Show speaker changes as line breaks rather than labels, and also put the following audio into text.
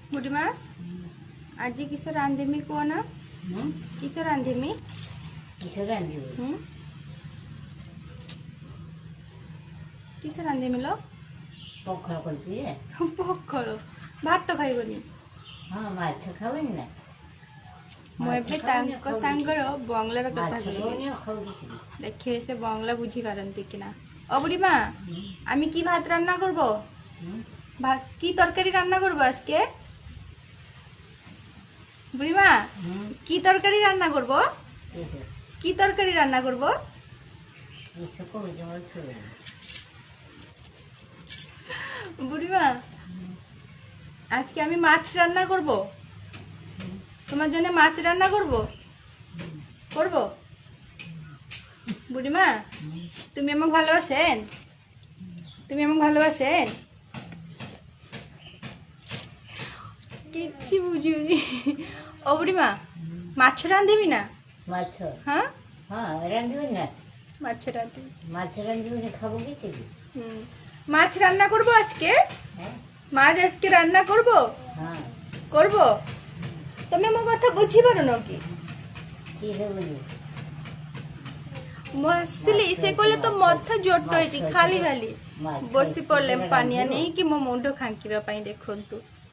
बुढ़ीमा आज किस रांधिमी को ना किस रांधिमी किस रांधिमी लो पखल भात तो खाइबनी
हाँ माछ खाओनी ना
ମୁଁ ଏବେ ତାଙ୍କ ସାଙ୍ଗର ବଙ୍ଗଳାର କଥା କହିବି ଦେଖିବେ ସେ ବଙ୍ଗলা ବୁଝି ପାରନ୍ତି କି না ও বুড়িমা আমি কি ভাত রান্না করব ভাত কি তরকারি রান্না করব আজকে বুড়িমা কি তরকারি রান্না করব কি তরকারি রান্না করব বুড়িমা আজকে আমি মাছ রান্না করব তোমার জন্য মাছ রান্না করব করব বুড়িমা তুমি আমাকে ভালোবাসেন তুমি আমাকে ভালোবাসেন কিচ্ছু বুঝিনি ও বুড়িমা মাছ রাঁধিবি না
মাছ
হ্যাঁ
হ্যাঁ রাঁধিবি না
মাছ
রাঁধিবি না খাবো কি
মাছ রান্না করব আজকে মাছ আজকে রান্না করব
হ্যাঁ
করব তুমি মো কথা বুঝি পারো কি ମୁଁ ଆସିଲି ସେ କହିଲେ ତ ମଥା ଜୋଟ ହେଇଛି ଖାଲି ଖାଲି ବସି ପଡ଼ିଲେ ପାନିଆ ନେଇକି ମୋ ମୁଣ୍ଡ ଖାଙ୍କିବା ପାଇଁ ଦେଖନ୍ତୁ